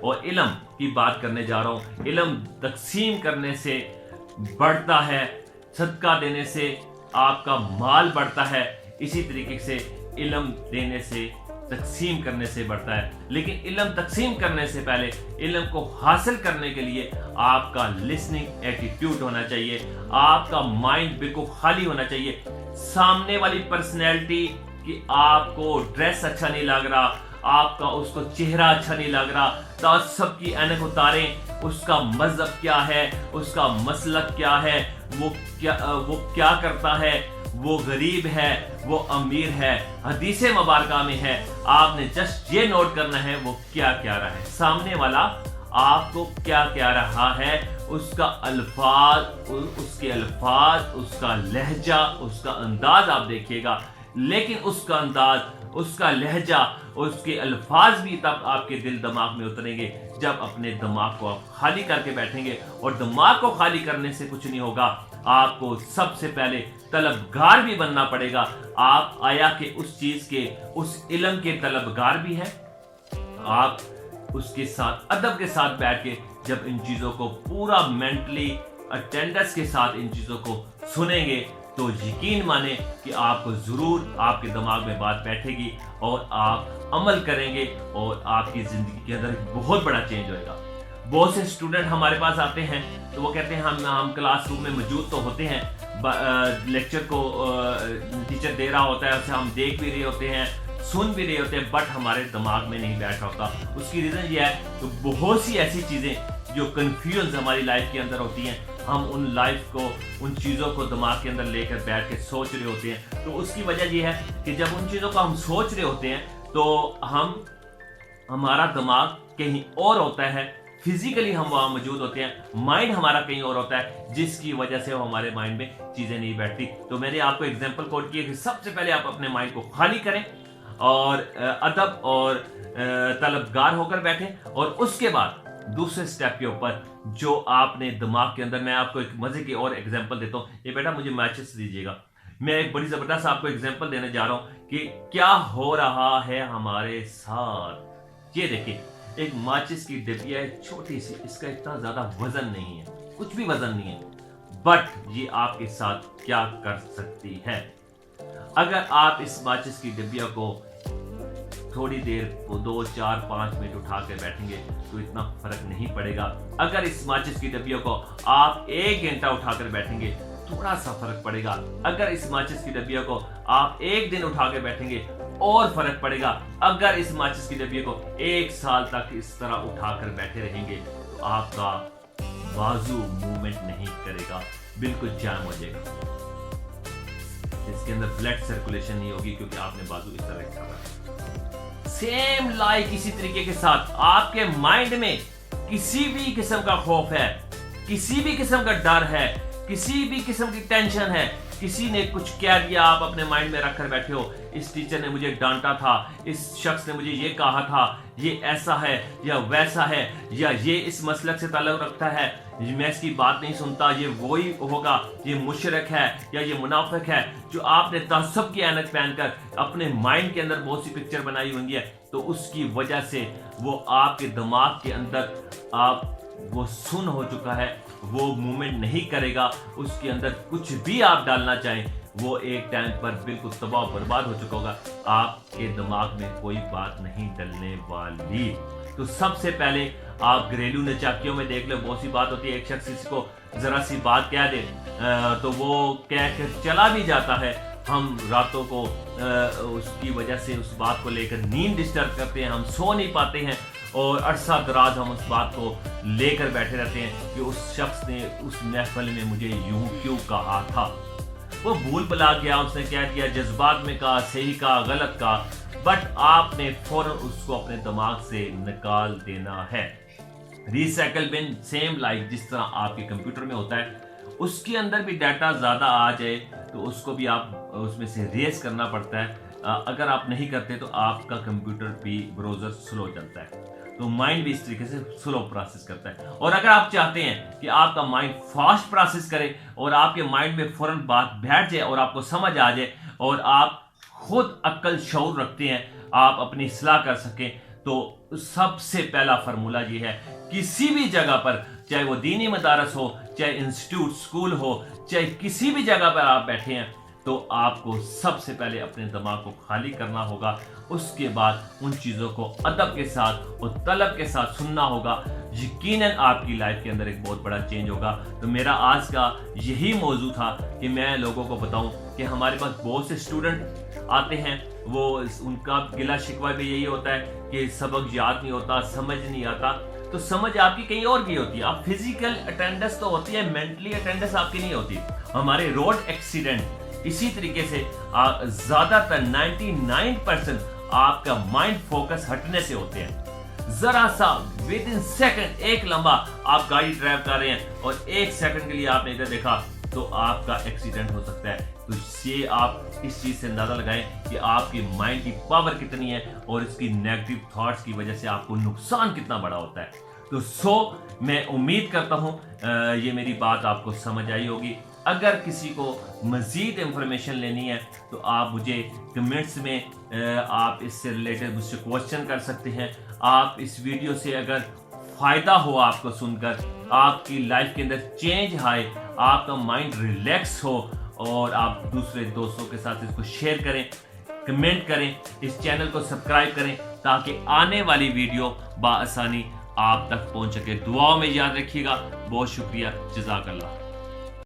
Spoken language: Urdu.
اور علم کی بات کرنے جا رہا ہوں. علم تقسیم کرنے سے بڑھتا ہے, صدقہ دینے سے آپ کا مال بڑھتا ہے, اسی طریقے سے علم دینے سے تقسیم کرنے سے بڑھتا ہے. لیکن علم تقسیم کرنے سے پہلے علم کو حاصل کرنے کے لیے آپ کا لسننگ ایٹیٹیوڈ ہونا چاہیے, آپ کا مائنڈ بالکل خالی ہونا چاہیے. سامنے والی پرسنالٹی کہ آپ کو ڈریس اچھا نہیں لگ رہا, آپ کا اس کو چہرہ اچھا نہیں لگ رہا, تعصب کی اینک اتاریں. اس کا مذہب کیا ہے, اس کا مسلک کیا ہے, وہ کیا کرتا ہے, وہ غریب ہے, وہ امیر ہے, حدیث مبارکہ میں ہے. آپ نے جسٹ یہ نوٹ کرنا ہے وہ کیا کیا رہا ہے, سامنے والا آپ کو کیا کیا رہا ہے, اس کا الفاظ, اس کے الفاظ, اس کا لہجہ, اس کا انداز آپ دیکھیے گا. لیکن اس کا انداز, اس کا لہجہ, اس کے الفاظ بھی تب آپ کے دل دماغ میں اتریں گے جب اپنے دماغ کو آپ خالی کر کے بیٹھیں گے. اور دماغ کو خالی کرنے سے کچھ نہیں ہوگا, آپ کو سب سے پہلے طلبگار بھی بننا پڑے گا. آپ آیا کہ اس چیز کے, اس علم کے طلبگار بھی ہیں, آپ اس کے ساتھ ادب کے ساتھ بیٹھ کے جب ان چیزوں کو پورا مینٹلی اٹینڈنس کے ساتھ ان چیزوں کو سنیں گے تو یقین مانیں کہ آپ کو ضرور آپ کے دماغ میں بات بیٹھے گی اور آپ عمل کریں گے اور آپ کی زندگی کے اندر بہت بڑا چینج ہوئے گا. بہت سے اسٹوڈنٹ ہمارے پاس آتے ہیں تو وہ کہتے ہیں ہم کلاس روم میں موجود تو ہوتے ہیں, لیکچر کو ٹیچر دے رہا ہوتا ہے, اسے ہم دیکھ بھی رہے ہوتے ہیں, سن بھی رہے ہوتے ہیں, بٹ ہمارے دماغ میں نہیں بیٹھ رہا ہوتا. اس کی ریزن یہ ہے کہ بہت سی ایسی چیزیں جو کنفیوژ ہماری لائف کے اندر ہوتی ہیں, ہم ان لائف کو, ان چیزوں کو دماغ کے اندر لے کر بیٹھ کے سوچ رہے ہوتے ہیں. تو اس کی وجہ یہ ہے کہ جب ان چیزوں کو ہم سوچ رہے ہوتے ہیں تو ہمارا دماغ کہیں اور ہوتا ہے, فزیکلی ہم وہاں موجود ہوتے ہیں, مائنڈ ہمارا کہیں اور ہوتا ہے, جس کی وجہ سے ہمارے مائنڈ میں چیزیں نہیں بیٹھتی. تو میں نے آپ کو ایگزامپل کوٹ کی ہے کہ سب سے پہلے آپ اپنے مائنڈ کو خالی کریں اور ادب اور طلبگار ہو کر بیٹھیں. اور اس کے بعد دوسرے سٹیپ کے اوپر جو آپ نے دماغ کے اندر, میں آپ کو ایک مزے کی اور ایگزامپل دیتا ہوں. یہ بیٹا مجھے میچز دیجیے گا. میں ایک بڑی زبردست آپ کو ایگزامپل دینے جا رہا ہوں کہ کیا ہو رہا ہے ہمارے ساتھ. یہ دیکھیں, ایک ماچس کی ڈبیا ہے چھوٹی سی, اس کا اتنا زیادہ وزن نہیں ہے, کچھ بھی وزن نہیں ہے, بٹ یہ آپ کے ساتھ کیا کر سکتی ہے. اگر آپ اس ماچس کی ڈبیا کو تھوڑی دیر 2 4 5 منٹ اٹھا کر بیٹھیں گے تو اتنا فرق نہیں پڑے گا. اگر اس ماچس کی ڈبیا کو آپ 1 گھنٹہ اٹھا کر بیٹھیں گے تھوڑا سا فرق پڑے گا. اگر اس ماچس کی ڈبیا کو آپ 1 دن اٹھا کے بیٹھیں گے اور فرق پڑے گا. اگر اس ماچس کی ڈبیا کو 1 سال تک اس طرح اٹھا کر بیٹھے رہیں گے تو آپ کا بازو موومنٹ نہیں کرے گا, بالکل جام ہو جائے گا. اس کے اندر بلڈ سرکولیشن نہیں ہوگی کیونکہ آپ نے بازو اس طرح رکھا ہوا ہے. سیم لائک اسی طریقے کے ساتھ آپ کے مائنڈ میں کسی بھی قسم کا خوف ہے, کسی بھی قسم کا ڈر ہے, کسی بھی قسم کی ٹینشن ہے, کسی نے کچھ کہہ دیا, آپ اپنے مائنڈ میں رکھ کر بیٹھے ہو, اس ٹیچر نے مجھے ڈانٹا تھا, اس شخص نے مجھے یہ کہا تھا, یہ ایسا ہے یا ویسا ہے, یا یہ اس مسلک سے تعلق رکھتا ہے, میں اس کی بات نہیں سنتا, یہ وہی ہوگا, یہ مشرک ہے یا یہ منافق ہے. جو آپ نے تعصب کی عینک پہن کر اپنے مائنڈ کے اندر بہت سی پکچر بنائی ہوئی ہے, تو اس کی وجہ سے وہ آپ کے دماغ کے اندر وہ سن ہو چکا ہے, وہ موومنٹ نہیں کرے گا. اس کے اندر کچھ بھی آپ ڈالنا چاہیں وہ ایک ٹائم پر بالکل تباہ و برباد ہو چکا ہوگا. آپ کے دماغ میں کوئی بات نہیں ڈلنے والی. تو سب سے پہلے آپ گھریلو نچاکیوں میں دیکھ لو, بہت سی بات ہوتی ہے, ایک شخص کسی کو ذرا سی بات کہہ دے تو وہ کہہ کر چلا بھی جاتا ہے. ہم راتوں کو اس کی وجہ سے اس بات کو لے کر نیند ڈسٹرب کرتے ہیں, ہم سو نہیں پاتے ہیں, اور عرصہ دراز ہم اس بات کو لے کر بیٹھے رہتے ہیں کہ اس شخص نے اس محفل میں مجھے یوں کیوں کہا تھا. وہ بھول بھلا گیا, اس نے کہہ دیا, جذبات میں کہا, صحیح کہا, غلط کہا, بٹ آپ نے فوراً اس کو اپنے دماغ سے نکال دینا ہے. ریسائیکل بن سیم لائک جس طرح آپ کے کمپیوٹر میں ہوتا ہے, اس کے اندر بھی ڈیٹا زیادہ آ جائے تو اس کو بھی آپ اس میں سے ریز کرنا پڑتا ہے. اگر آپ نہیں کرتے تو آپ کا کمپیوٹر بھی بروزر سلو چلتا ہے, تو مائنڈ بھی اس طریقے سے سلو پروسیس کرتا ہے. اور اگر آپ چاہتے ہیں کہ آپ کا مائنڈ فاسٹ پروسیس کرے اور آپ کے مائنڈ میں فوراً بات بیٹھ جائے اور آپ کو سمجھ آ جائے اور آپ خود عقل شعور رکھتے ہیں, آپ اپنی اصلاح کر سکیں, تو سب سے پہلا فرمولہ یہ ہے، کسی بھی جگہ پر، چاہے وہ دینی مدارس ہو، چاہے انسٹیٹیوٹ اسکول ہو، چاہے کسی بھی جگہ پر آپ بیٹھے ہیں، تو آپ کو سب سے پہلے اپنے دماغ کو خالی کرنا ہوگا. اس کے بعد ان چیزوں کو ادب کے ساتھ اور طلب کے ساتھ سننا ہوگا. یقیناً آپ کی لائف کے اندر ایک بہت بڑا چینج ہوگا. تو میرا آج کا یہی موضوع تھا کہ میں لوگوں کو بتاؤں کہ ہمارے پاس بہت سے اسٹوڈنٹ آتے ہیں، وہ ان کا گلا شکوہ بھی یہی ہوتا ہے کہ سبق یاد نہیں ہوتا، سمجھ نہیں آتا. تو سمجھ آپ کی کہیں اور کی ہوتی ہے. آپ فزیکل اٹینڈنس تو ہوتی ہے، مینٹلی اٹینڈنس آپ کی نہیں ہوتی. ہمارے روڈ ایکسیڈنٹ اسی طریقے سے زیادہ تر 99% آپ کا مائنڈ فوکس ہٹنے سے ہوتے ہیں. ذرا سا ود ان سیکنڈ، ایک لمحہ آپ گاڑی ڈرائیو کر رہے ہیں اور ایک سیکنڈ کے لیے آپ نے ادھر دیکھا تو آپ کا ایکسیڈنٹ ہو سکتا ہے. تو یہ آپ اس چیز سے اندازہ لگائیں کہ آپ کی مائنڈ کی پاور کتنی ہے اور اس کی نیگیٹو تھاٹس کی وجہ سے آپ کو نقصان کتنا بڑا ہوتا ہے. تو میں امید کرتا ہوں یہ میری بات آپ کو سمجھ آئی ہوگی. اگر کسی کو مزید انفارمیشن لینی ہے تو آپ مجھے کمنٹس میں آپ اس سے ریلیٹڈ مجھ سے کوشچن کر سکتے ہیں. آپ اس ویڈیو سے اگر فائدہ ہو آپ کو سن کر، آپ کی لائف کے اندر چینج آئے، آپ کا مائنڈ ریلیکس ہو، اور آپ دوسرے دوستوں کے ساتھ اس کو شیئر کریں، کمنٹ کریں، اس چینل کو سبسکرائب کریں تاکہ آنے والی ویڈیو بآسانی آپ تک پہنچ سکے. دعاؤں میں یاد رکھیے گا. بہت شکریہ. جزاک اللہ.